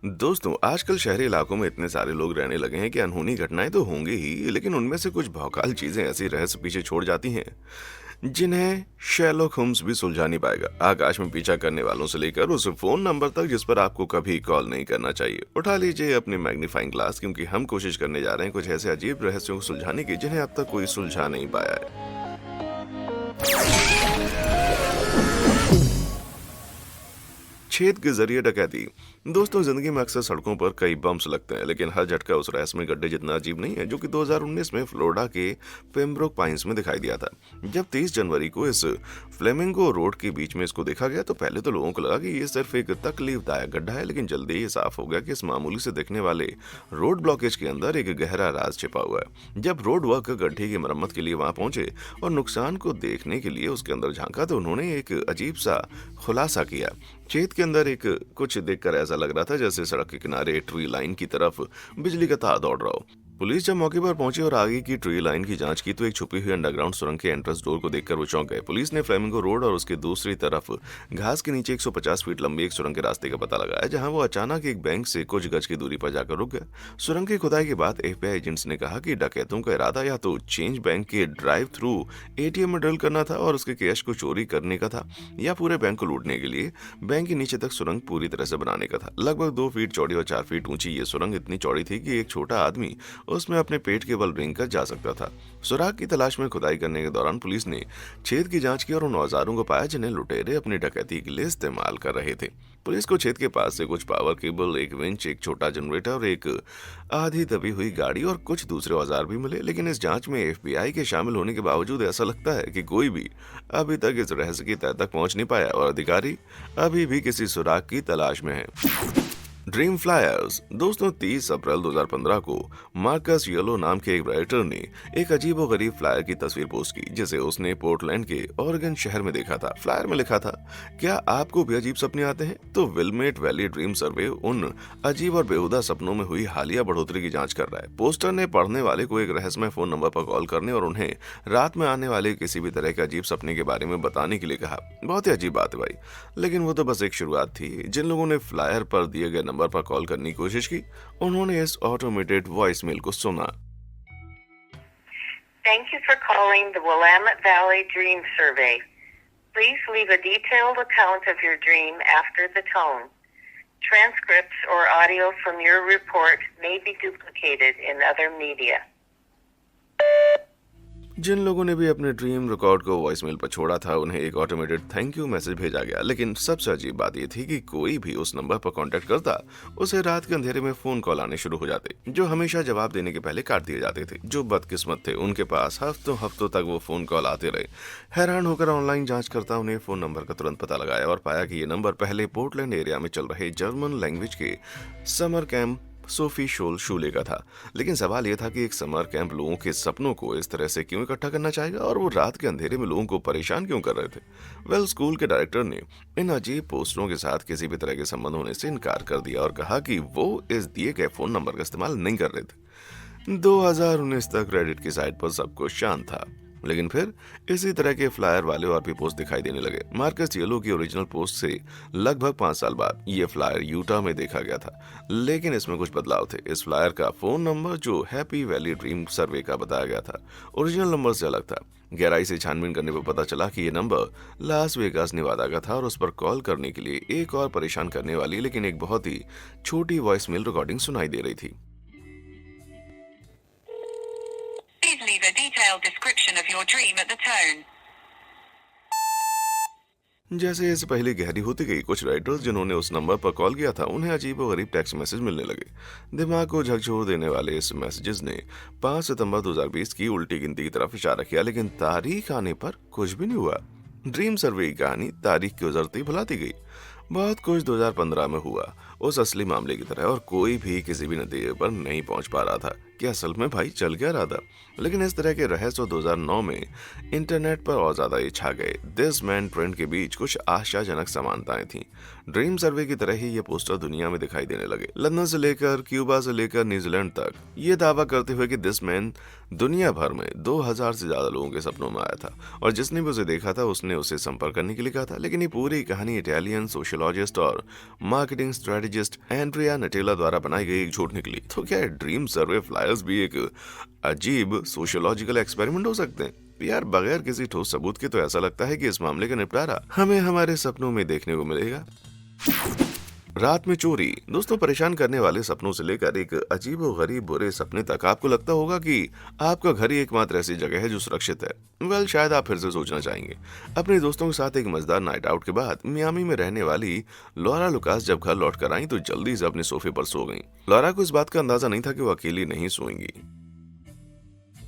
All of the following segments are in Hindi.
दोस्तों, आजकल शहरी इलाकों में इतने सारे लोग रहने लगे हैं कि अनहोनी घटनाएं तो होंगी ही, लेकिन उनमें से कुछ भौकाल चीजें ऐसी रहस्य पीछे छोड़ जाती हैं जिन्हें शेरलॉक होम्स भी सुलझा नहीं पाएगा। आकाश में पीछा करने वालों से लेकर उस फोन नंबर तक जिस पर आपको कभी कॉल नहीं करना चाहिए, उठा लीजिए अपने मैग्नीफाइंग ग्लास, क्योंकि हम कोशिश करने जा रहे हैं कुछ ऐसे अजीब रहस्यों को सुलझाने की जिन्हें अब तक कोई सुलझा नहीं पाया है। छेद के जरिए डकैती। दोस्तों, जिंदगी में अक्सर सड़कों पर कई बम्स लगते हैं, लेकिन हर झटका उस रहस्य में गड्ढे जितना अजीब नहीं है जो कि 2019 में फ्लोरिडा के पेम्ब्रोक पाइन्स में दिखाई दिया था। जब 30 जनवरी को इस फ्लेमिंगो रोड के बीच में इसको देखा गया तो पहले तो लोगों को लगा कि ये सिर्फ एक तकलीफदायक गड्ढा है, लेकिन जल्दी ही साफ हो गया कि इस मामूली से दिखने वाले रोड ब्लॉकेज के अंदर एक गहरा राज छिपा हुआ है। जब रोड वर्क गड्ढे की मरम्मत के लिए वहां पहुंचे और नुकसान को देखने के लिए उसके अंदर झांका तो उन्होंने एक अजीब सा खुलासा किया। छेद के अंदर एक कुछ देखकर ऐसा लग रहा था जैसे सड़क के किनारे ट्री लाइन की तरफ बिजली का तार दौड़ रहा हो। पुलिस जब मौके पर पहुंची और आगे की ट्री लाइन की जांच की तो एक छुपी हुई अंडरग्राउंड सुरंग के एंट्रेंस डोर को देखकर वो चौंक गए। पुलिस ने फ्लेमिंगो रोड और उसके दूसरी तरफ घास के नीचे 150 फीट लंबी एक सुरंग के रास्ते का पता लगाया, जहां वो अचानक एक बैंक से कुछ गज की दूरी पर जाकर रुक गया। सुरंग की खुदाई के बाद एफबीआई एजेंट्स ने कहा कि डकैतों का इरादा या तो चेंज बैंक के ड्राइव थ्रू एटीएम में ड्रिल करना था और उसके कैश को चोरी करने का था, या पूरे बैंक को लूटने के लिए बैंक के नीचे तक सुरंग पूरी तरह से बनाने का था। लगभग 2 फीट चौड़ी और 4 फीट ऊंची ये सुरंग इतनी चौड़ी थी कि एक छोटा आदमी उसमें अपने पेट के बल रेंग कर जा सकता था। सुराग की तलाश में खुदाई करने के दौरान पुलिस ने छेद की जांच की और उन औजारों को पाया जिन्हें लुटेरे अपनी डकैती के लिए इस्तेमाल कर रहे थे। पुलिस को छेद के पास से कुछ पावर केबल, एक विंच, एक छोटा जनरेटर, एक आधी दबी हुई गाड़ी और कुछ दूसरे औजार भी मिले, लेकिन इस जांच में एफबीआई के शामिल होने के बावजूद ऐसा लगता है कि कोई भी अभी तक इस रहस्य की तह तक पहुंच नहीं पाया और अधिकारी अभी भी किसी सुराग की तलाश में है। Dream flyers. दोस्तों, 30 अप्रैल 2015 को मार्कस येलो नाम के एक राइटर ने एक अजीबोगरीब फ्लायर की तस्वीर पोस्ट की जिसे उसने पोर्टलैंड के ऑरेगन शहर में देखा था। फ्लायर में लिखा था, क्या आपको भी अजीब सपने आते हैं? तो विलमेट वैली ड्रीम सर्वे उन अजीब और बेहुदा सपनों में हुई हालिया बढ़ोतरी की जांच कर रहा है। पोस्टर ने पढ़ने वाले को एक रहस्यमय फोन नंबर पर कॉल करने और उन्हें रात में आने वाले किसी भी तरह के अजीब सपने के बारे में बताने के लिए कहा। बहुत ही अजीब बात है भाई, लेकिन वो तो बस एक शुरुआत थी। जिन लोगों ने फ्लायर पर दिए गए नंबर पर कॉल करने की कोशिश की, उन्होंने इस ऑटोमेटेड वॉइस मेल को सुना। Thank you for calling the Willamette Valley Dream Survey. Please leave a detailed account of your dream after the tone. Transcripts or audio from your report may be duplicated in other media. जिन लोगों ने भी अपने ड्रीम रिकॉर्ड को वॉइसमेल पर छोड़ा था उन्हें एक ऑटोमेटेड थैंक यू मैसेज भेजा गया, लेकिन सबसे अजीब बात यह थी कि कोई भी उस नंबर पर कांटेक्ट करता उसे रात के अंधेरे में फोन कॉल आने शुरू हो जाते जो हमेशा जवाब देने के पहले काट दिए जाते थे। जो बदकिस्मत थे उनके पास हफ्तों हफ्तों तक वो फोन कॉल आते रहे। हैरान होकर ऑनलाइन जांचकर्ताओं ने फोन नंबर का तुरंत पता लगाया और पाया कि ये नंबर पहले पोर्टलैंड एरिया में चल रहे जर्मन लैंग्वेज के समर कैंप सोफी शोल शूले का था। लेकिन सवाल यह था कि एक समर कैंप लोगों के सपनों को इस तरह से क्यों इकट्ठा करना चाहेगा और वो रात के अंधेरे में लोगों को परेशान क्यों कर रहे थे। वेल, स्कूल के डायरेक्टर ने इन अजीब पोस्टरों के साथ किसी भी तरह के संबंध होने से इनकार कर दिया और कहा कि वो इस दिए गए फोन नंबर का इस्तेमाल नहीं कर रहे थे। 2019 तक रेडिट की साइट पर सब कुछ शांत था, लेकिन फिर इसी तरह के फ्लायर वाले और भी पोस्ट दिखाई देने लगे। मार्कस येलो की ओरिजिनल पोस्ट से लगभग 5 साल बाद ये फ्लायर यूटा में देखा गया था, लेकिन इसमें कुछ बदलाव थे। इस फ्लायर का फोन नंबर जो हैप्पी वैली ड्रीम सर्वे का बताया गया था ओरिजिनल नंबर से अलग था। गहराई से छानबीन करने पर पता चला कि ये नंबर लास वेगास निवादा का था और उस पर कॉल करने के लिए एक और परेशान करने वाली लेकिन एक बहुत ही छोटी वॉइस मेल रिकॉर्डिंग सुनाई दे रही थी। Please leave a detailed description of your dream at the tone. जैसे जैसे पहले गहरी होती गई, कुछ राइटर्स जिन्होंने उस नंबर पर कॉल किया था उन्हें अजीब और गरीब टेक्स्ट मैसेज मिलने लगे। दिमाग को झकझोर देने वाले इस मैसेजेस ने 5 सितंबर 2020 की उल्टी गिनती की तरफ इशारा किया, लेकिन तारीख आने पर कुछ भी नहीं हुआ। ड्रीम सर्वे की कहानी तारीख की उजरती भुलाती गई। बहुत कुछ 2015 में हुआ उस असली मामले की तरह और कोई भी किसी भी नतीजे पर नहीं पहुंच पा रहा था कि असल में भाई चल क्या रहा था। लेकिन इस तरह के रहस्य 2009 में इंटरनेट पर और ज्यादा छा गए। दिस मैन ट्रेंड के बीच कुछ आशाजनक समानताएं थीं। ड्रीम सर्वे की तरह ही ये पोस्टर दुनिया में दिखाई देने लगे। लंदन से लेकर क्यूबा से लेकर न्यूजीलैंड तक ये दावा करते हुए कि दिस मैन दुनिया भर में 2000 से ज्यादा लोगों के सपनों में आया था और जिसने भी उसे देखा था उसने उसे संपर्क करने के लिए कहा था। लेकिन ये पूरी कहानी इटालियन सोशियोलॉजिस्ट और marketing strategist psychologist Andrea Natella द्वारा बनाई गई एक झूठ निकली। तो क्या ड्रीम सर्वे फ्लायर्स भी एक अजीब सोशियोलॉजिकल एक्सपेरिमेंट हो सकते हैं? यार बगैर किसी ठोस सबूत के तो ऐसा लगता है कि इस मामले का निपटारा हमें हमारे सपनों में देखने को मिलेगा। रात में चोरी। दोस्तों, परेशान करने वाले सपनों से लेकर एक अजीब और गरीब बुरे सपने तक आपको लगता होगा कि आपका घर ही एकमात्र ऐसी जगह है जो सुरक्षित है। शायद आप फिर से सोचना चाहेंगे। अपने दोस्तों के साथ एक मजेदार नाइट आउट के बाद मियामी में रहने वाली लॉरा लुकास जब घर लौट कर आई तो जल्दी से अपने सोफे पर सो गई। लॉरा को इस बात का अंदाजा नहीं था कि वो अकेली नहीं सोएंगी।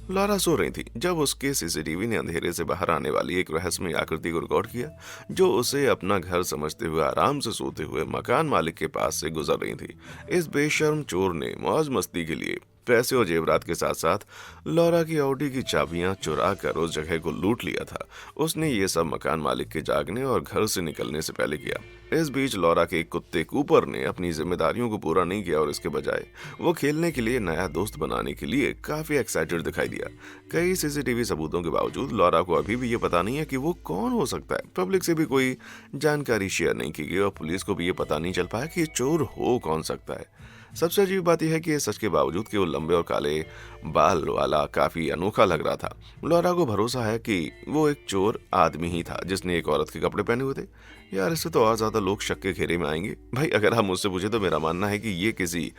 लॉरा सो रही थी जब उसके सीसीटीवी ने अंधेरे से बाहर आने वाली एक रहस्यमय आकृति को रिकॉर्ड किया, जो उसे अपना घर समझते हुए आराम से सोते हुए मकान मालिक के पास से गुजर रही थी। इस बेशर्म चोर ने मौज मस्ती के लिए पैसे और जेवरात के साथ साथ लॉरा की ऑडी की चाबियां चुरा कर उस जगह को लूट लिया था। उसने ये सब मकान मालिक के जागने और घर से निकलने से पहले किया। इस बीच लॉरा के कुत्ते कूपर ने अपनी जिम्मेदारियों को पूरा नहीं किया और इसके बजाय वो खेलने के लिए नया दोस्त बनाने के लिए काफी एक्साइटेड दिखाई दिया। कई सीसीटीवी सबूतों के बावजूद लॉरा को अभी भी ये पता नहीं है कि वो कौन हो सकता है। पब्लिक से भी कोई जानकारी शेयर नहीं की गई और पुलिस को भी ये पता नहीं चल पाया कि ये चोर हो कौन सकता है। सबसे अजीब बात यह है कि इस सच के बावजूद कि वो लंबे और काले बाल वाला काफी अनोखा लग रहा था। लॉरा को भरोसा है कि वो एक चोर आदमी ही था जिसने एक औरत के कपड़े पहने हुए थे। यार, इससे तो और ज्यादा लोग शक के घेरे में आएंगे। भाई, अगर आप मुझसे पूछे तो मेरा मानना है कि ये किसी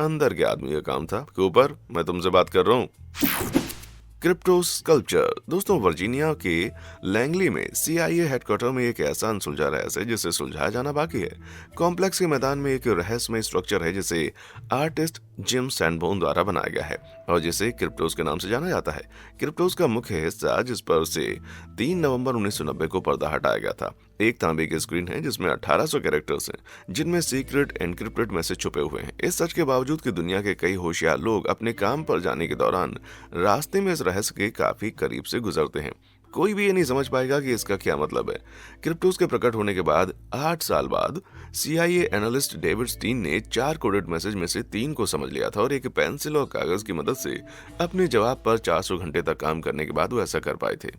अंदर के आदमी का काम था। ऊपर मैं तुमसे बात कर रहा हूँ। Crypto sculpture. दोस्तों, वर्जीनिया के लैंगली में CIA हेडक्वार्टर में एक ऐसा अनसुलझा रहस्य है जिसे सुलझाया जाना बाकी है। कॉम्प्लेक्स के मैदान में एक रहस्यमय स्ट्रक्चर है जिसे आर्टिस्ट जिम सैनबोर्न द्वारा बनाया गया है और जिसे क्रिप्टोस के नाम से जाना जाता है। क्रिप्टोस का मुख्य हिस्सा, जिस पर से 3 नवंबर 1990 को पर्दा हटाया गया था, एक तांबे की स्क्रीन है जिसमें 1800 कैरेक्टर्स हैं जिनमें सीक्रेट एनक्रिप्टेड मैसेज छुपे हुए हैं। इस सच के बावजूद कि दुनिया के कई होशियार लोग अपने काम पर जाने के दौरान रास्ते में इस रहस्य के काफी करीब से गुजरते हैं, कोई भी ये नहीं समझ पाएगा कि इसका क्या मतलब है। क्रिप्टोस के प्रकट होने के बाद 8 साल बाद CIA एनालिस्ट डेविड स्टीन ने 4 कोडेड मैसेज में से 3 को समझ लिया था और एक पेंसिल और कागज की मदद से अपने जवाब पर 400 घंटे तक काम करने के बाद वो ऐसा कर पाए थे।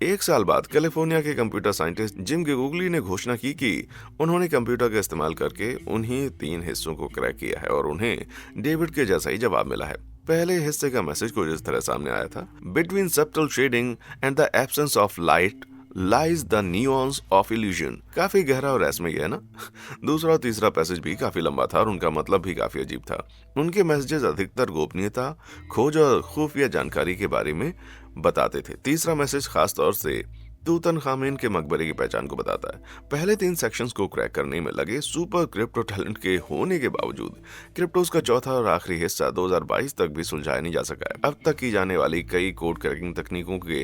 1 साल बाद कैलिफोर्निया के कंप्यूटर साइंटिस्ट जिम गेगुगली ने घोषणा की कि उन्होंने कंप्यूटर का इस्तेमाल करके उन्हीं 3 हिस्सों को क्रैक किया है और उन्हें डेविड के जैसा ही जवाब मिला है। पहले हिस्से का मैसेज कुछ इस तरह सामने आया था: between subtle shading and the absence of light lies the neons of illusion. काफी गहरा और रहस्यमय है ना। दूसरा और तीसरा पैसेज भी काफी लंबा था और उनका मतलब भी काफी अजीब था। उनके मैसेजेस अधिकतर गोपनीयता, खोज और खुफिया जानकारी के बारे में बताते थे। तीसरा मैसेज खास तौर से तूतनखामेन के मकबरे की पहचान को बताता है। पहले 3 सेक्शंस को क्रैक करने में लगे सुपर क्रिप्टो टैलेंट के होने के बावजूद क्रिप्टोस का चौथा और आखिरी हिस्सा 2022 तक भी सुलझाया नहीं जा सका है। अब तक की जाने वाली कई कोड क्रैकिंग तकनीकों के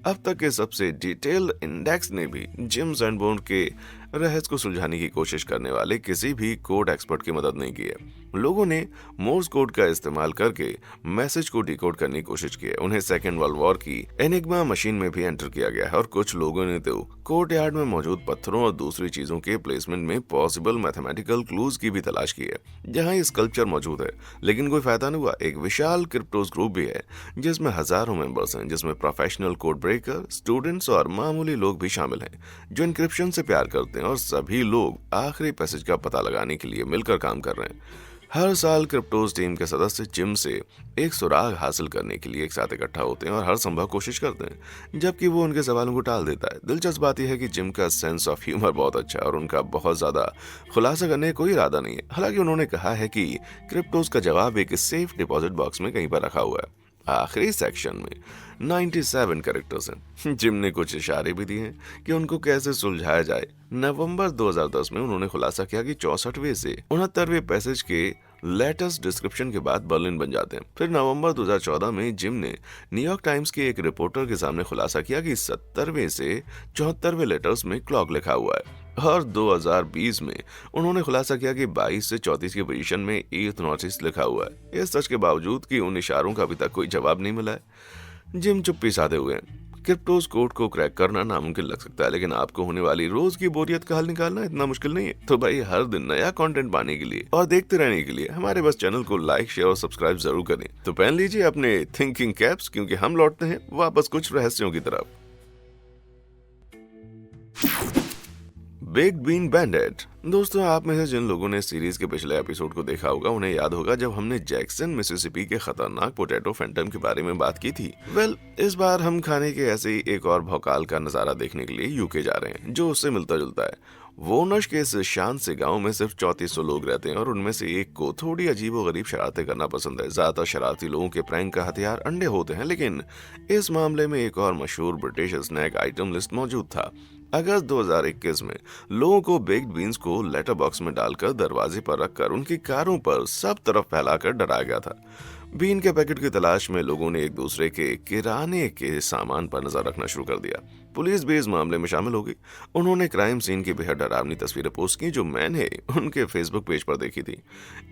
अब तक के सबसे डिटेल्ड इंडेक्स ने भी जिम सैनबोर्न के रहस्य को सुलझाने की कोशिश करने वाले किसी भी कोड एक्सपर्ट की मदद नहीं की है। लोगों ने मोर्स कोड का इस्तेमाल करके मैसेज को डिकोड करने की कोशिश की है। उन्हें सेकेंड वर्ल्ड वॉर की एनिग्मा मशीन में भी एंटर किया गया है और कुछ लोगों ने तो कोर्ट यार्ड में मौजूद पत्थरों और दूसरी चीजों के प्लेसमेंट में पॉसिबल मैथमेटिकल क्लूज की भी तलाश की है जहां ये स्कल्पचर मौजूद है, लेकिन कोई फायदा नहीं हुआ। एक विशाल क्रिप्टोस ग्रुप भी है जिसमें हजारों मेंबर्स हैं, जिसमें प्रोफेशनल कोड ब्रेकर, स्टूडेंट्स और मामूली लोग भी शामिल हैं जो इनक्रिप्शन से प्यार करते हैं और सभी लोग आखिरी पैसेज का पता लगाने के लिए मिलकर काम कर रहे हैं। हर साल क्रिप्टोस टीम के सदस्य जिम से एक सुराग हासिल करने के लिए एक साथ इकट्ठा होते हैं और हर संभव कोशिश करते हैं, जबकि वो उनके सवालों को टाल देता है। दिलचस्प बात यह है कि जिम का सेंस ऑफ ह्यूमर बहुत अच्छा है और उनका बहुत ज्यादा खुलासा करने का कोई इरादा नहीं है। हालांकि उन्होंने कहा है कि क्रिप्टोस का जवाब एक सेफ डिपॉजिट बॉक्स में कहीं पर रखा हुआ है। आखिरी सेक्शन में 97 कैरेक्टर्स हैं। जिम ने कुछ इशारे भी दिए हैं कि उनको कैसे सुलझाया जाए। नवंबर 2010 में उन्होंने खुलासा किया कि 64वें से 69वें पैसेज के लेटेस्ट डिस्क्रिप्शन के बाद बर्लिन बन जाते हैं। फिर नवंबर 2014 में जिम ने न्यूयॉर्क टाइम्स के एक रिपोर्टर के सामने खुलासा किया कि 70वें से 74वें लेटर्स में क्लॉक लिखा हुआ है और 2020 में उन्होंने खुलासा किया कि 22 से 34 की पोजीशन में ईस्ट नॉर्थ ईस्ट लिखा हुआ है। इस सच के बावजूद कि उन इशारों का अभी तक कोई जवाब नहीं मिला है, जिम चुप्पी साधे हुए हैं। क्रिप्टोस कोड को क्रैक करना नामुमकिन लग सकता है, लेकिन आपको होने वाली रोज की बोरियत का हल निकालना इतना मुश्किल नहीं है। तो भाई, हर दिन नया कंटेंट पाने के लिए और देखते रहने के लिए हमारे बस चैनल को लाइक, शेयर और सब्सक्राइब जरूर करें। तो पहन लीजिए अपने थिंकिंग कैप्स, क्योंकि हम लौटते हैं वापस कुछ रहस्यों की तरफ। बिग बीन बैंडेड। दोस्तों, आप में से जिन लोगों ने सीरीज के पिछले एपिसोड को देखा होगा उन्हें याद होगा जब हमने जैक्सन मिसिसिपी के खतरनाक पोटैटो फैंटम के बारे में बात की थी। इस बार हम खाने के ऐसे ही एक और भौकाल का नजारा देखने के लिए यूके जा रहे हैं जो उससे मिलता जुलता है। वोनश के इस शांत से गांव में सिर्फ 3400 लोग रहते हैं और उनमें से एक को थोड़ी अजीब व गरीब शरारतें करना पसंद है। ज्यादातर शरारती लोगों के प्रैंक का हथियार अंडे होते हैं, लेकिन इस मामले में एक और मशहूर ब्रिटिश स्नैक आइटम लिस्ट मौजूद था। अगस्त 2021 में लोगों को बेक्ड बीन्स को लेटर बॉक्स में डालकर दरवाजे पर रखकर उनकी कारों पर सब तरफ फैलाकर डराया गया था। बीन के पैकेट की तलाश में लोगों ने एक दूसरे के किराने के सामान पर नजर रखना शुरू कर दिया। पुलिस भी इस मामले में शामिल हो गई। उन्होंने क्राइम सीन की बेहद डरावनी तस्वीरें पोस्ट की जो मैंने उनके फेसबुक पेज पर देखी थी।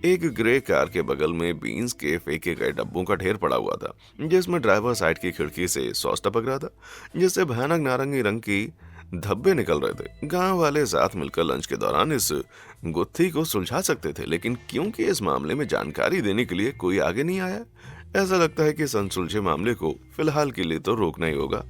एक ग्रे कार के बगल में बीन्स के फेंके गए डब्बों का ढेर पड़ा हुआ था, जिसमें ड्राइवर साइड की खिड़की से सॉस टपक रहा था, जिससे भयानक नारंगी रंग की धब्बे निकल रहे थे। गांव वाले साथ मिलकर लंच के दौरान इस गुत्थी को सुलझा सकते थे, लेकिन क्योंकि इस मामले में जानकारी देने के लिए कोई आगे नहीं आया, ऐसा लगता है कि इस अनसुलझे मामले को फिलहाल के लिए तो रोकना ही होगा।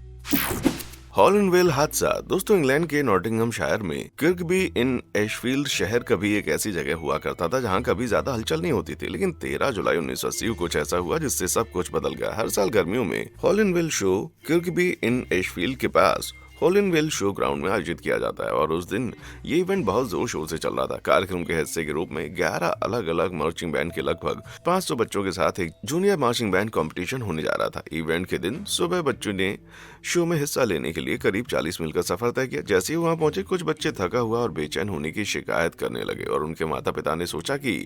हॉलिनवेल हादसा। दोस्तों, इंग्लैंड के नॉटिंघमशायर में किर्कबी इन एशफील्ड शहर कभी एक ऐसी जगह हुआ करता था जहां कभी ज्यादा हलचल नहीं होती थी, लेकिन 13 जुलाई 1980 को कुछ ऐसा हुआ जिससे सब कुछ बदल गया। हर साल गर्मियों में हॉलिनवेल शो किर्कबी इन एशफील्ड के पास हॉलिनवेल शो ग्राउंड में आयोजित किया जाता है और उस दिन ये इवेंट बहुत जोर शोर से चल रहा था। कार्यक्रम के हिस्से के रूप में 11 अलग अलग मार्चिंग बैंड के लगभग 500 बच्चों के साथ एक जूनियर मार्चिंग बैंड कंपटीशन होने जा रहा था। इवेंट के दिन सुबह बच्चों ने शो में हिस्सा लेने के लिए करीब 40 मील का सफर तय किया। जैसे ही वहां पहुंचे, कुछ बच्चे थका हुआ और बेचैन होने की शिकायत करने लगे और उनके माता पिता ने सोचा कि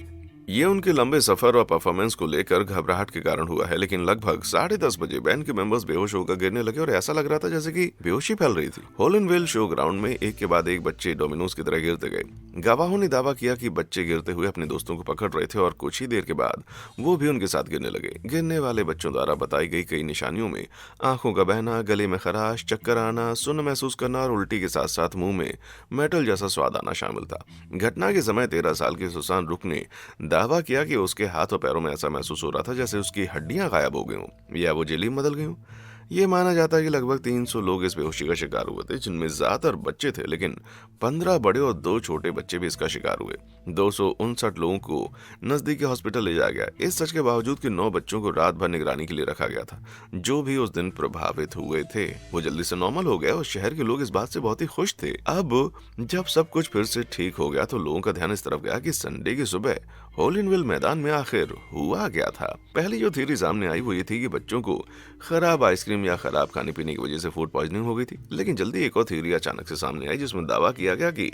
ये उनके लंबे सफर और परफॉर्मेंस को लेकर घबराहट के कारण हुआ है। लेकिन लगभग 10:30 बजे बैंड के मेंबर्स बेहोश होकर गिरने लगे और ऐसा लग रहा था जैसे कि बेहोशी फैल रही थी। हॉलिनवेल शो ग्राउंड में एक के बाद एक बच्चे डोमिनोज की तरह गिरते गए। गवाहों ने दावा किया कि बच्चे गिरते हुए अपने दोस्तों को पकड़ रहे थे और कुछ ही देर के बाद वो भी उनके साथ गिरने लगे। गिरने वाले बच्चों द्वारा बताई गई कई निशानियों में आंखों का बहना, गले में खराश, चक्कर आना, सुन्न महसूस करना और उल्टी के साथ साथ मुंह में मेटल जैसा स्वाद आना शामिल था। घटना के समय 13 साल के सुसान रुक ने दावा किया कि उसके हाथ और पैरों में ऐसा महसूस हो रहा था जैसे उसकी हड्डियां गायब हो गई हों या वो जेली में बदल गई हों। ये माना जाता है कि लगभग 300 लोग इस बेहोशी का शिकार हुए थे, जिनमें ज्यादातर बच्चे थे, लेकिन 15 बड़े और 2 छोटे बच्चे भी इसका शिकार हुए। 259 लोगों को नजदीकी हॉस्पिटल ले जाया गया। इस सच के बावजूद कि 9 बच्चों को रात भर निगरानी के लिए रखा गया था। जो भी उस दिन प्रभावित हुए थे वो जल्दी से नॉर्मल हो गए और शहर के लोग इस बात से बहुत ही खुश थे। अब जब सब कुछ फिर से ठीक हो गया तो लोगों का ध्यान इस तरफ गया कि संडे की सुबह हॉलिनवेल मैदान में आखिर हुआ क्या था। पहली जो थ्योरी सामने आई वो ये थी कि बच्चों को खराब आइसक्रीम या खराब खाने पीने की वजह से फूड पॉइजनिंग हो गई थी। लेकिन जल्दी एक और थ्योरी अचानक से सामने आई जिसमें दावा किया गया कि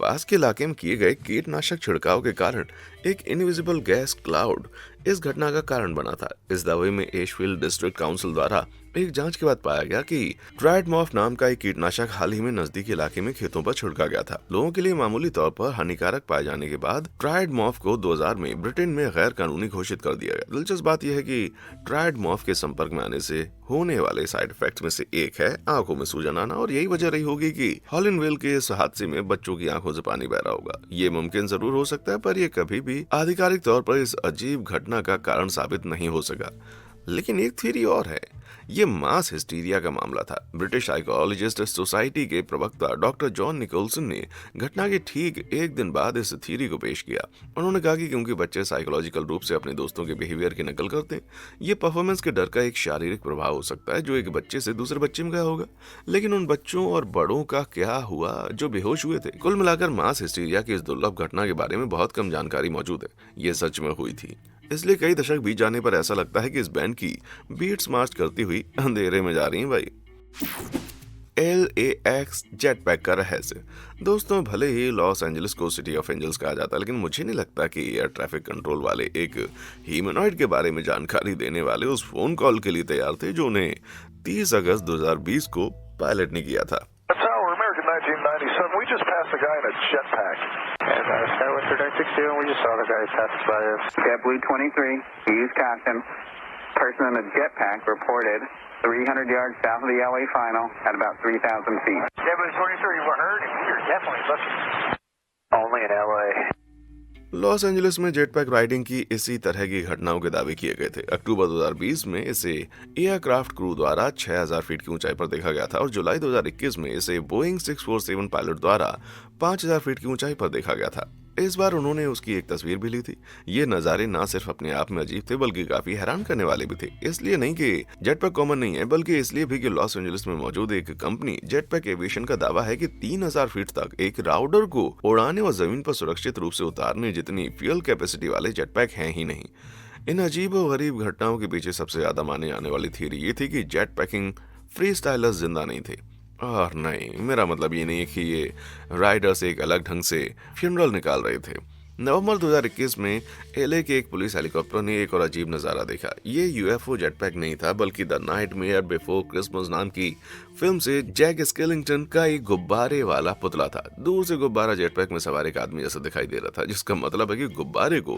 पास के इलाके में किए गए कीटनाशक छिड़काव के कारण एक इनविजिबल गैस क्लाउड इस घटना का कारण बना था। इस दावे में एशफील्ड डिस्ट्रिक्ट काउंसिल द्वारा एक जांच के बाद पाया गया कि ट्राइडमॉफ नाम का एक कीटनाशक हाल ही में नजदीकी इलाके में खेतों पर छिड़का गया था। लोगों के लिए मामूली तौर पर हानिकारक पाए जाने के बाद ट्राइडमॉफ को 2000 में ब्रिटेन में गैर कानूनी घोषित कर दिया गया। दिलचस्प बात यह है कि ट्राइडमॉफ के संपर्क में आने से होने वाले साइड इफेक्ट्स में से एक है आंखों में सूजन आना, और यही वजह रही होगी कि हॉलिनवेल के इस हादसे में बच्चों की आंखों से पानी बह रहा होगा। ये मुमकिन जरूर हो सकता है, पर यह कभी भी आधिकारिक तौर पर इस अजीब घटना का कारण साबित नहीं हो सका। लेकिन एक थ्योरी और है, ये मास हिस्टीरिया का मामला था। ब्रिटिश साइकोलॉजिस्ट सोसाइटी के प्रवक्ता डॉक्टर जॉन निकोलसन ने घटना के ठीक एक दिन बाद इस थ्योरी को पेश किया। उन्होंने कहा कि क्योंकि बच्चे साइकोलॉजिकल रूप से अपने दोस्तों के बिहेवियर की नकल करते हैं, ये परफॉर्मेंस के डर का एक शारीरिक प्रभाव हो सकता है जो एक बच्चे से दूसरे बच्चे में गया होगा। लेकिन उन बच्चों और बड़ों का क्या हुआ जो बेहोश हुए थे? कुल मिलाकर मास हिस्टीरिया की इस दुर्लभ घटना के बारे में बहुत कम जानकारी मौजूद है। ये सच में हुई थी, इसलिए कई दशक बीत जाने पर ऐसा लगता है कि इस बैंड की बीट्स मार्च करती हुई अंधेरे में जा रही हैं भाई। LAX जेटपैक का रहस्य। दोस्तों, भले ही लॉस एंजलिस को सिटी ऑफ एंजल्स कहा जाता है, लेकिन मुझे नहीं लगता कि एयर ट्रैफिक कंट्रोल वाले एक ह्यूमनॉइड के बारे में जानकारी देने वाले उस फोन कॉल के लिए तैयार थे जो उन्हें 30 अगस्त 2020 को पायलट ने किया था। We just passed the guy in a jetpack. And Skywest 962, and we just saw the guy pass by us. JetBlue 23, use caution. Person in a jetpack reported 300 yards south of the LA final at about 3,000 feet. JetBlue 23, you were heard? You're definitely looking. Only in LA. Los Angeles में जेटपैक राइडिंग की इसी तरह की घटनाओं के दावे किए गए थे। अक्टूबर 2020 में इसे एयरक्राफ्ट क्रू द्वारा 6000 फीट की ऊंचाई पर देखा गया था और जुलाई 2021 में इसे बोइंग 647 पायलट द्वारा 5000 फीट की ऊंचाई पर देखा गया था। इस बार उन्होंने उसकी एक तस्वीर भी ली थी। ये नज़ारे ना सिर्फ अपने आप में अजीब थे बल्कि काफी हैरान करने वाले भी थे। इसलिए नहीं कि जेटपैक कॉमन नहीं है, बल्कि इसलिए भी कि लॉस एंजलिस में मौजूद एक कंपनी जेटपैक एविएशन का दावा है कि 3000 फीट तक एक राउडर को उड़ाने और जमीन पर सुरक्षित रूप से उतारने जितनी फ्यूल कैपेसिटी वाले जेटपैक हैं ही नहीं। इन अजीब और गरीब घटनाओं के पीछे सबसे ज्यादा माने जाने वाली थ्योरी ये थी कि जेट पैकिंग फ्री स्टाइलर्स जिंदा नहीं थे। और नहीं, मेरा मतलब ये नहीं है कि ये राइडर्स एक अलग ढंग से फ्यूनरल निकाल रहे थे। नवंबर 2021 में एलए के एक पुलिस हेलीकॉप्टर ने एक और अजीब नज़ारा देखा। ये यूएफओ जेटपैक नहीं था बल्कि द नाइटमेयर बिफोर क्रिसमस नाम की फिल्म से जैक स्केलिंगटन का एक गुब्बारे वाला पुतला था। दूर से गुब्बारा जेटपैक में सवार एक आदमी जैसा दिखाई दे रहा था, जिसका मतलब है कि गुब्बारे को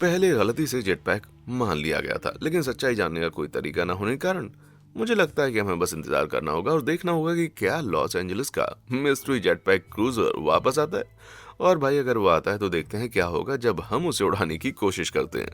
पहले गलती से जेटपैक मान लिया गया था। लेकिन सच्चाई जानने का कोई तरीका न होने के कारण मुझे लगता है कि हमें बस इंतजार करना होगा और देखना होगा कि क्या लॉस एंजलिस का मिस्ट्री जेटपैक क्रूजर वापस आता है। और भाई अगर वो आता है तो देखते हैं क्या होगा जब हम उसे उड़ाने की कोशिश करते हैं।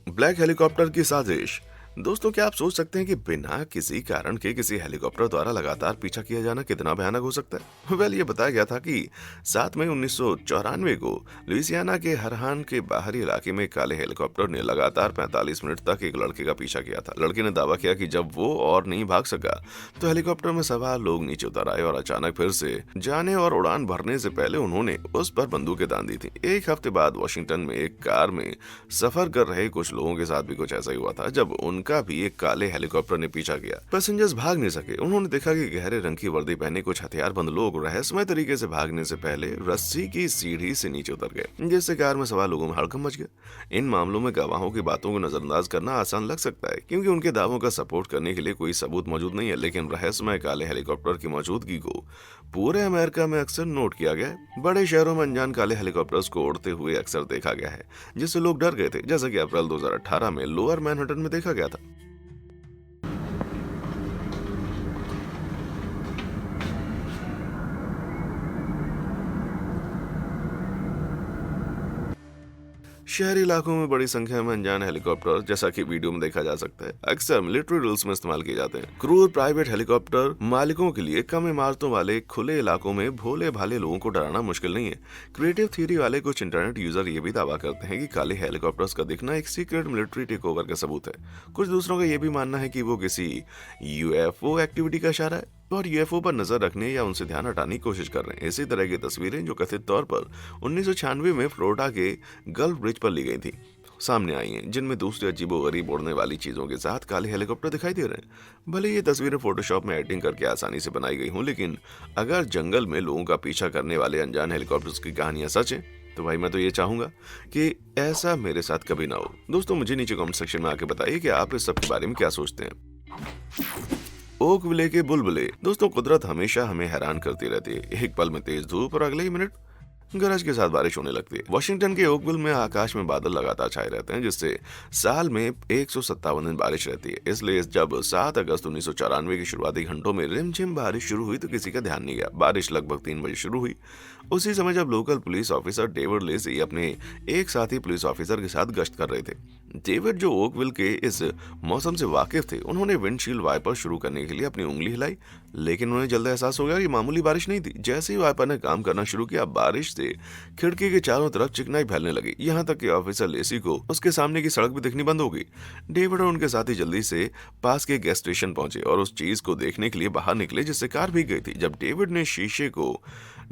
ब्लैक हेलीकॉप्टर की साजिश। दोस्तों, क्या आप सोच सकते हैं कि बिना किसी कारण के किसी हेलीकॉप्टर द्वारा लगातार पीछा किया जाना कितना भयानक हो सकता है? वेल, ये बताया गया था कि 7 मई 1994 को लुइसियाना के हरहान के बाहरी इलाके में काले हेलीकॉप्टर ने लगातार 45 मिनट तक एक लड़के का पीछा किया था। लड़के ने दावा किया कि जब वो और नहीं भाग सका तो हेलीकॉप्टर में सवार लोग नीचे उतर आए और अचानक फिर से जाने और उड़ान भरने से पहले उन्होंने उस पर बंदूकें तान दी थी। एक हफ्ते बाद वॉशिंगटन में एक कार में सफर कर रहे कुछ लोगों के साथ भी कुछ ऐसा ही हुआ था, जब उनका भी एक काले हेलीकॉप्टर ने पीछा किया। पैसेंजर्स भाग नहीं सके। उन्होंने देखा कि गहरे रंग की वर्दी पहने कुछ हथियारबंद लोग रहस्यमय तरीके से भागने से पहले रस्सी की सीढ़ी से नीचे उतर गए, जिससे कार में सवार लोगों में हड़कंप मच गया। इन मामलों में गवाहों की बातों को नजरअंदाज करना आसान लग सकता है क्योंकि उनके दावों का सपोर्ट करने के लिए कोई सबूत मौजूद नहीं है, लेकिन रहस्यमय काले हेलीकॉप्टर की मौजूदगी को पूरे अमेरिका में अक्सर नोट किया गया है। बड़े शहरों में अनजान काले हेलीकॉप्टर्स को उड़ते हुए अक्सर देखा गया है, जिससे लोग डर गए थे, जैसा कि अप्रैल 2018 में लोअर मैनहट्टन में देखा गया था। शहरी इलाकों में बड़ी संख्या में अनजान हेलीकॉप्टर, जैसा कि वीडियो में देखा जा सकता है, अक्सर मिलिट्री ड्रिल्स में इस्तेमाल किए जाते हैं। क्रूर प्राइवेट हेलीकॉप्टर मालिकों के लिए कम इमारतों वाले खुले इलाकों में भोले भाले लोगों को डराना मुश्किल नहीं है। क्रिएटिव थ्योरी वाले कुछ इंटरनेट यूजर ये भी दावा करते हैं कि काले हेलीकॉप्टर्स का दिखना एक सीक्रेट मिलिट्री टेक ओवर का सबूत है। कुछ दूसरों का यह भी मानना है कि वो किसी यूएफओ एक्टिविटी का इशारा है और यूएफओ पर नजर रखने या उनसे ध्यान हटाने की कोशिश कर रहे हैं। इसी तरह की तस्वीरें जो कथित तौर पर 1996 में फ्लोरिडा के गल्फ ब्रिज पर ली गई थी सामने आई हैं, जिनमें दूसरी अजीबोगरीब उड़ने वाली चीजों के साथ काले हेलीकॉप्टर दिखाई दे रहे हैं। भले ये तस्वीरें फोटोशॉप में एडिटिंग करके आसानी से बनाई गई हों, लेकिन अगर जंगल में लोगों का पीछा करने वाले अनजान हेलीकॉप्टर्स की कहानियां सच हैं तो भाई मैं तो ये चाहूंगा कि ऐसा मेरे साथ कभी ना हो। दोस्तों, मुझे नीचे कमेंट सेक्शन में आके बताइए कि आप इस सब के बारे में क्या सोचते हैं। ओकविले के बुलबुले। दोस्तों, कुदरत हमेशा हमें हैरान करती रहती है। एक पल में तेज धूप और अगले ही मिनट गरज के साथ बारिश होने लगती है। वाशिंगटन के ओकविल में आकाश में बादल लगातार छाए रहते हैं, जिससे साल में 157 दिन बारिश रहती है। इसलिए जब 7 अगस्त 1994 के शुरुआती घंटों में रिमझिम बारिश शुरू हुई तो किसी का ध्यान नहीं गया। बारिश लगभग 3 बजे शुरू हुई। उसी समय जब local police officer David Lacey अपने एक साथी पुलिस ऑफिसर के साथ गश्त कर रहे थे। डेविड, जो ओकविल के इस मौसम से वाकिफ थे, उन्होंने विंडशील्ड वाइपर शुरू करने के लिए अपनी उंगली हिलाई, लेकिन उन्हें जल्द एहसास हो गया कि मामूली बारिश नहीं थी। जैसे ही वाइपर ने काम करना शुरू किया, बारिश से खिड़की के चारों तरफ चिकनाई फैलने लगी, यहाँ तक कि ऑफिसर लेसी को उसके सामने की सड़क भी दिखनी बंद हो गई। डेविड और उनके साथी जल्दी से पास के गैस स्टेशन पहुंचे और उस चीज को देखने के लिए बाहर निकले जिससे कार भीग गई थी। जब डेविड ने शीशे को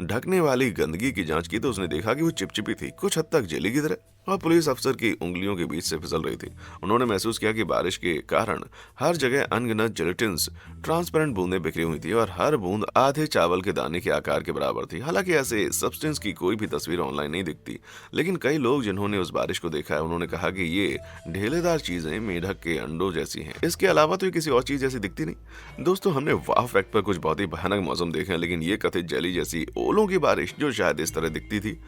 ढकने वाली गंदगी की जांच की तो उसने देखा कि वो चिपचिपी थी, कुछ हद तक जेली की तरह, और पुलिस अफसर की उंगलियों के बीच से फिसल रही थी। उन्होंने महसूस किया कि बारिश के कारण हर जगह अनगिनत जिलेटिन्स ट्रांसपेरेंट बूंदें बिखरी हुई थी और हर बूंद आधे चावल के दाने के आकार के बराबर थी। हालांकि ऐसे सब्सटेंस की कोई भी तस्वीर ऑनलाइन नहीं दिखती, लेकिन कई लोग जिन्होंने उस बारिश को देखा है उन्होंने कहा कि ये ढेलेदार चीजें मेढक के अंडों जैसी हैं। इसके अलावा तो ये किसी और चीज जैसी दिखती नहीं। दोस्तों, हमने वाव फैक्ट पर कुछ बहुत ही भयानक मौसम देखे हैं, लेकिन ये कथित जेली जैसी ओलों की बारिश जो शायद इस तरह दिखती थी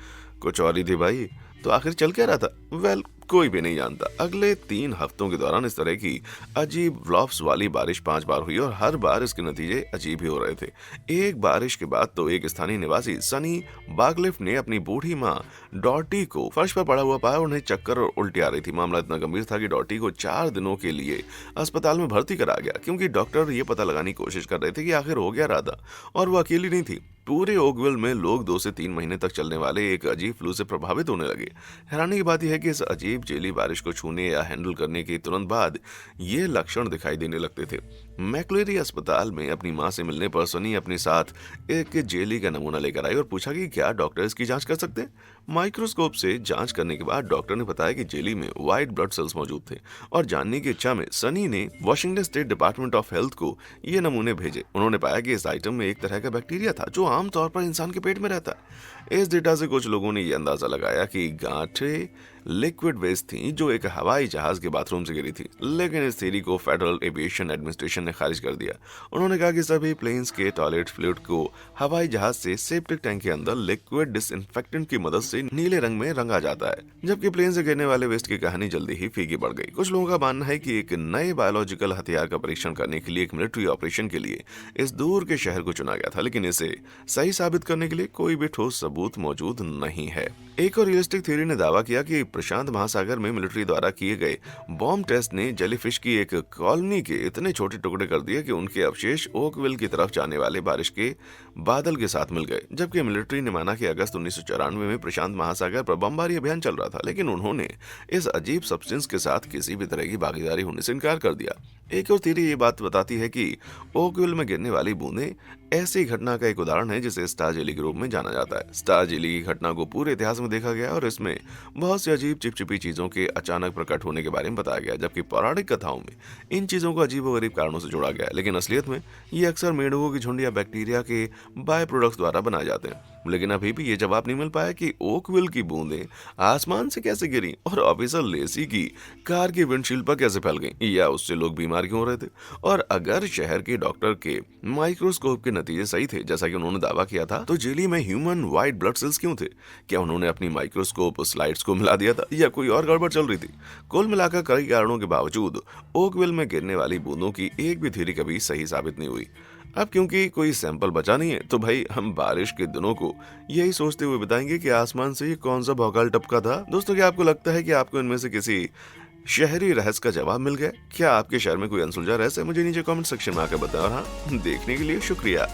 कुछ और ही थी भाई। तो आखिर चल क्या रहा था? वेल, कोई भी नहीं जानता। अगले 3 हफ्तों के दौरान इस तरह की अजीब व्लॉप्स वाली बारिश 5 बार हुई और हर बार इसके नतीजे अजीब ही हो रहे थे। एक बारिश के बाद तो एक स्थानीय निवासी सनी बागलिफ ने अपनी बूढ़ी माँ डॉटी को फर्श पर पड़ा हुआ पाया और उन्हें चक्कर और उल्टी आ रही थी। मामला इतना गंभीर था कि डॉटी को 4 दिनों के लिए अस्पताल में भर्ती करा गया, क्योंकि डॉक्टर ये पता लगाने की कोशिश कर रहे थे कि आखिर हो क्या रहा था। और वो अकेली नहीं थी। पूरे ओकविल में लोग 2 से 3 महीने तक चलने वाले एक अजीब फ्लू से प्रभावित होने लगे। हैरानी की बात यह है कि इस अजीब जेली बारिश को छूने या हैंडल करने के तुरंत बाद ये लक्षण दिखाई देने लगते थे। मैक्लेरी अस्पताल में अपनी मां से मिलने पर सनी अपने साथ एक जेली का नमूना लेकर आई और पूछा कि क्या डॉक्टर इसकी जांच कर सकते हैं। माइक्रोस्कोप से जांच करने के बाद डॉक्टर ने बताया कि जेली में व्हाइट ब्लड सेल्स मौजूद थे और जानने की इच्छा में सनी ने Washington state department of health को ये नमूने भेजे। उन्होंने पाया कि इस आइटम में एक तरह का बैक्टीरिया था जो आमतौर पर इंसान के पेट में रहता है। इस डेटा से कुछ लोगों ने यह अंदाजा लगाया कि गांठें लिक्विड वेस्ट थी जो एक हवाई जहाज के बाथरूम से गिरी थी, लेकिन इस थ्योरी को फेडरल एविएशन एडमिनिस्ट्रेशन ने खारिज कर दिया। उन्होंने कहा कि सभी प्लेन्स के टॉयलेट फ्लूइड को हवाई जहाज से सेप्टिक टैंक के अंदर लिक्विड डिसइंफेक्टेंट की मदद से नीले रंग में रंगा जाता है, जबकि प्लेन से गिरने वाले वेस्ट की कहानी जल्दी ही फीकी पड़ गई। कुछ लोगों का मानना है कि एक नए बायोलॉजिकल हथियार का परीक्षण करने के लिए एक मिलिट्री ऑपरेशन के लिए इस दूर के शहर को चुना गया था, लेकिन इसे सही साबित करने के लिए कोई भी ठोस सबूत मौजूद नहीं है। एक और रियलिस्टिक थ्योरी ने दावा किया कि प्रशांत महासागर में मिलिट्री द्वारा किए गए बॉम्ब टेस्ट ने जेलीफिश की एक कॉलोनी के इतने छोटे टुकड़े कर दिए कि उनके अवशेष ओकविल की तरफ जाने वाले बारिश के बादल के साथ मिल गए। जबकि मिलिट्री ने माना कि अगस्त 1994 में प्रशांत महासागर पर बमबारी अभियान चल रहा था, लेकिन उन्होंने इस अजीब सब्सटेंस के साथ किसी भी तरह की भागीदारी होने से इनकार कर दिया। एक और थ्योरी ये बात बताती है कि ओकविल में गिरने वाली बूंदें ऐसी घटना का एक उदाहरण है जिसे स्टार जेली के रूप में जाना जाता है। स्टार जेली की घटना को पूरे इतिहास में देखा गया और इसमें बहुत सी अजीब चिपचिपी चीजों के अचानक प्रकट होने के बारे में बताया गया, जबकि पौराणिक कथाओं में इन चीजों को अजीबोगरीब कारणों से जोड़ा गया है। लेकिन असलियत में ये अक्सर मेंढकों की झुंड या बैक्टीरिया के बाय प्रोडक्ट्स द्वारा बनाए जाते हैं। लेकिन अभी भी ये जवाब नहीं मिल पाया कि ओकविल की बूंदें आसमान से कैसे गिरी और ऑफिसर लेसी की कार की विंडशील्ड पर कैसे फैल गईं, या उससे लोग बीमार क्यों हो रहे थे। और अगर शहर के डॉक्टर के माइक्रोस्कोप के नतीजे सही थे जैसा कि उन्होंने दावा किया था, तो जेली में ह्यूमन व्हाइट ब्लड सेल्स क्यों थे? क्या उन्होंने अपनी माइक्रोस्कोप स्लाइड्स को मिला दिया था या कोई और गड़बड़ चल रही थी? कुल मिलाकर कई कारणों के बावजूद ओकविल में गिरने वाली बूंदों की एक भी थ्योरी कभी सही साबित नहीं हुई। अब क्योंकि कोई सैंपल बचा नहीं है, तो भाई हम बारिश के दिनों को यही सोचते हुए बिताएंगे कि आसमान से ये कौन सा भौकाल टपका था। दोस्तों, क्या आपको लगता है कि आपको इनमें से किसी शहरी रहस्य का जवाब मिल गया? क्या आपके शहर में कोई अनसुलझा रहस्य है? मुझे नीचे कमेंट सेक्शन में आकर बताएं। और हाँ, देखने के लिए शुक्रिया।